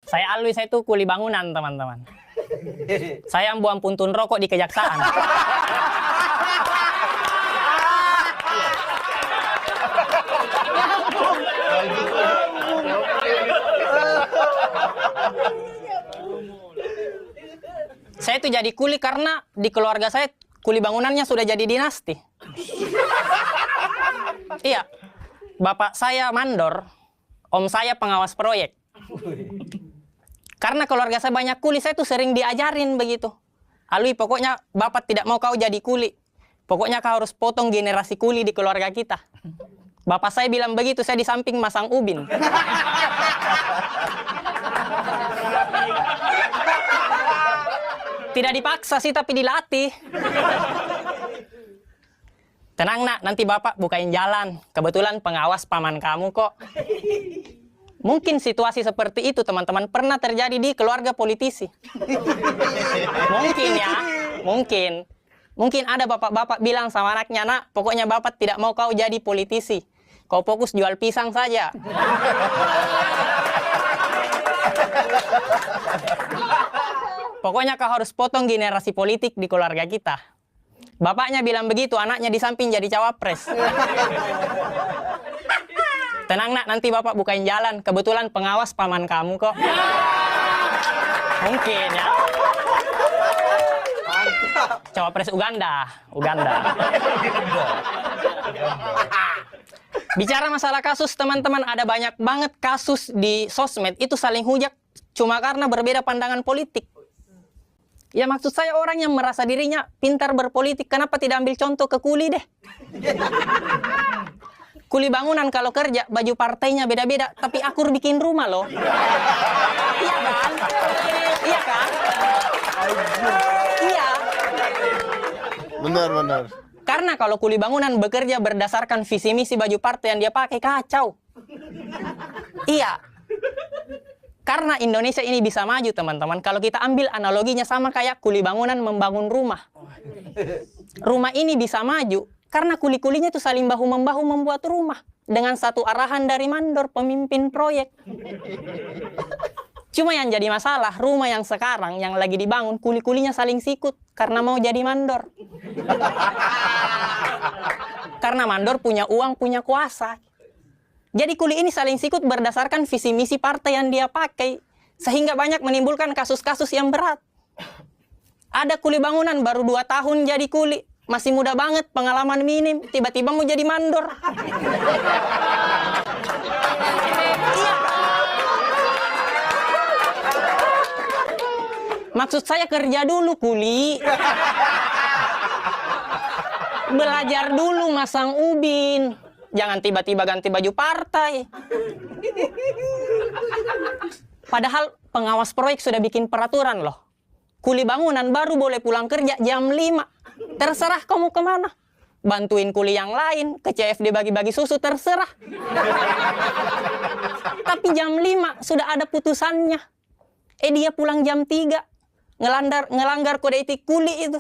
Saya Alwi, saya itu kuli bangunan, teman-teman. Saya buang puntun rokok di kejaksaan. Saya itu jadi kuli karena di keluarga saya kuli bangunannya sudah jadi dinasti. Iya, bapak saya mandor, om saya pengawas proyek. Karena keluarga saya banyak kuli, saya tuh sering diajarin begitu. Alwi, pokoknya bapak tidak mau kau jadi kuli. Pokoknya kau harus potong generasi kuli di keluarga kita. Bapak saya bilang begitu, saya di samping masang ubin. Tidak dipaksa sih, tapi dilatih. Tenang nak, nanti bapak bukain jalan. Kebetulan pengawas paman kamu kok. Mungkin situasi seperti itu teman-teman pernah terjadi di keluarga politisi. Mungkin ya, mungkin. Mungkin ada bapak-bapak bilang sama anaknya, nak, pokoknya bapak tidak mau kau jadi politisi. Kau fokus jual pisang saja. Pokoknya kau harus potong generasi politik di keluarga kita. Bapaknya bilang begitu, anaknya di samping jadi cawapres. Tenang nak, nanti bapak bukain jalan. Kebetulan pengawas paman kamu kok. Mungkin ya. Cawapres Uganda. Bicara masalah kasus, teman-teman, ada banyak banget kasus di sosmed itu saling hujat cuma karena berbeda pandangan politik. Ya maksud saya orang yang merasa dirinya pintar berpolitik, kenapa tidak ambil contoh ke kuli deh? Kuli bangunan kalau kerja, baju partainya beda-beda, tapi akur bikin rumah loh. Iya kan? Iya kan? Iya. Benar. Karena kalau kuli bangunan bekerja berdasarkan visi misi baju partai yang dia pakai, kacau. Iya. Karena Indonesia ini bisa maju, teman-teman, kalau kita ambil analoginya sama kayak kuli bangunan membangun rumah. Rumah ini bisa maju karena kuli-kulinya itu saling bahu-membahu membuat rumah dengan satu arahan dari mandor, pemimpin proyek. Cuma yang jadi masalah, rumah yang sekarang yang lagi dibangun, kuli-kulinya saling sikut karena mau jadi mandor. Karena mandor punya uang, punya kuasa. Jadi kuli ini saling sikut berdasarkan visi misi partai yang dia pakai, sehingga banyak menimbulkan kasus-kasus yang berat. Ada kuli bangunan baru 2 tahun jadi kuli, masih muda banget, pengalaman minim, tiba-tiba mau jadi mandor. Iya. Maksud saya kerja dulu kuli. Belajar dulu masang ubin. Jangan tiba-tiba ganti baju partai. Padahal pengawas proyek sudah bikin peraturan loh. Kuli bangunan baru boleh pulang kerja jam 5. Terserah kamu kemana. Bantuin kuli yang lain, ke CFD bagi-bagi susu, terserah. Tapi jam 5 sudah ada putusannya. Dia pulang jam 3. Ngelanggar kode etik kuli itu.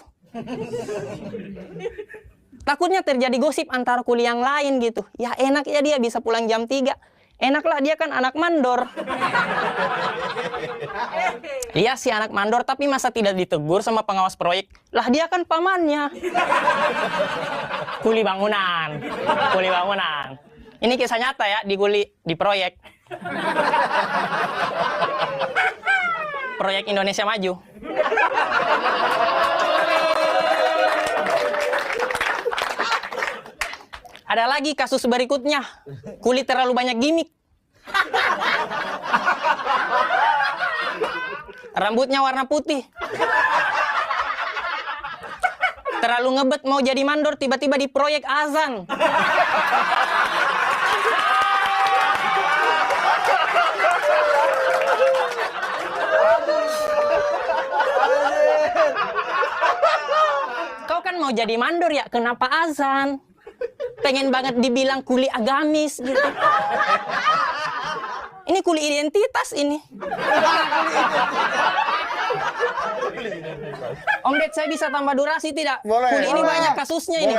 Takutnya terjadi gosip antar kuli yang lain gitu. Ya enak ya dia bisa pulang jam 3. Enaklah dia kan anak mandor. Iya sih anak mandor, tapi masa tidak ditegur sama pengawas proyek? Lah dia kan pamannya. Kuli bangunan. Ini kisah nyata ya di proyek. Proyek Indonesia Maju. Ada lagi kasus berikutnya, kuli terlalu banyak gimmick. Rambutnya warna putih. Terlalu ngebet mau jadi mandor, tiba-tiba di proyek azan. Kau kan mau jadi mandor ya, kenapa azan? Pengen banget dibilang kuli agamis gitu. Ini kuli identitas ini. Om Ded, saya bisa tambah durasi tidak? Boleh. Kuli ini banyak kasusnya ini.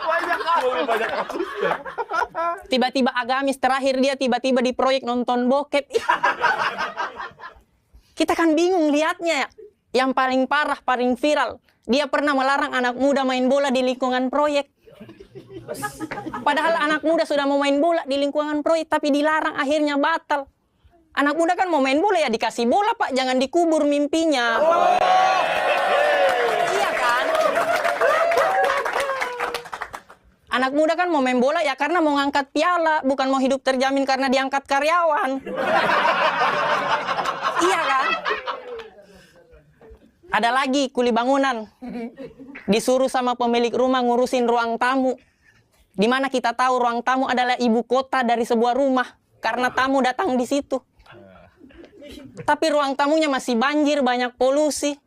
Banyak kasusnya. Tiba-tiba agamis, terakhir dia tiba-tiba di proyek nonton bokep. Kita kan bingung lihatnya ya. Yang paling parah, paling viral, dia pernah melarang anak muda main bola di lingkungan proyek. Padahal anak muda sudah mau main bola di lingkungan proyek, tapi dilarang, akhirnya batal. Anak muda kan mau main bola ya dikasih bola, Pak, jangan dikubur mimpinya. Iya kan? Anak muda kan mau main bola ya karena mau ngangkat piala, bukan mau hidup terjamin karena diangkat karyawan. Iya kan? Ada lagi kuli bangunan. Disuruh sama pemilik rumah ngurusin ruang tamu. Di mana kita tahu ruang tamu adalah ibu kota dari sebuah rumah. Karena tamu datang di situ. Tapi ruang tamunya masih banjir, banyak polusi.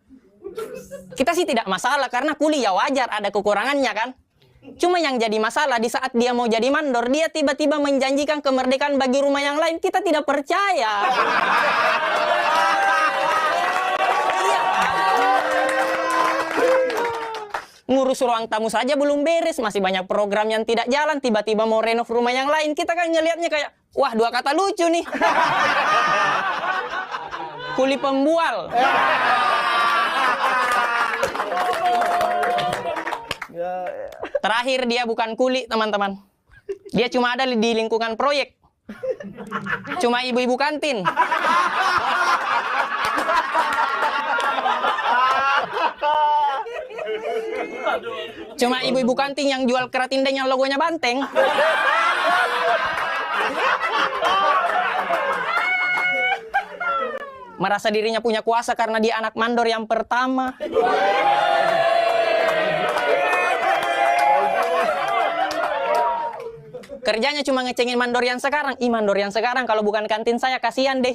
Kita sih tidak masalah karena kuli ya wajar, ada kekurangannya kan. Cuma yang jadi masalah di saat dia mau jadi mandor, dia tiba-tiba menjanjikan kemerdekaan bagi rumah yang lain. Kita tidak percaya. Ngurus ruang tamu saja belum beres, masih banyak program yang tidak jalan, tiba-tiba mau renov rumah yang lain. Kita kan ngelihatnya kayak, wah, dua kata lucu nih. Kuli pembual. Terakhir dia bukan kuli, teman-teman. Dia cuma ada di lingkungan proyek. Cuma ibu-ibu kantin. Cuma ibu-ibu kantin yang jual keratin dan yang logonya banteng. Merasa dirinya punya kuasa karena dia anak mandor yang pertama. Kerjanya cuma ngecengin mandor yang sekarang. Ih, mandor yang sekarang kalau bukan kantin saya kasihan deh.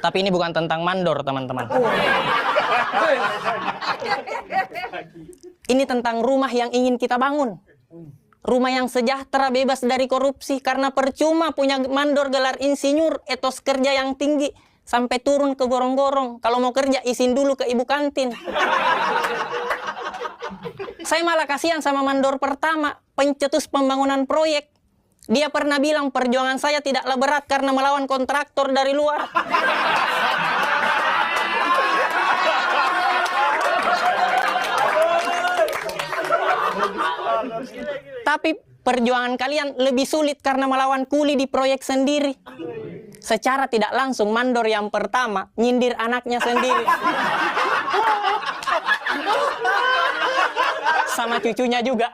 Tapi ini bukan tentang mandor, teman-teman. Ini tentang rumah yang ingin kita bangun. Rumah yang sejahtera, bebas dari korupsi. Karena percuma punya mandor gelar insinyur, etos kerja yang tinggi. Sampai turun ke gorong-gorong. Kalau mau kerja, izin dulu ke ibu kantin. Saya malah kasihan sama mandor pertama, pencetus pembangunan proyek. Dia pernah bilang, perjuangan saya tidaklah berat karena melawan kontraktor dari luar. Tapi perjuangan kalian lebih sulit karena melawan kuli di proyek sendiri. Secara tidak langsung, mandor yang pertama nyindir anaknya sendiri. Sama cucunya juga.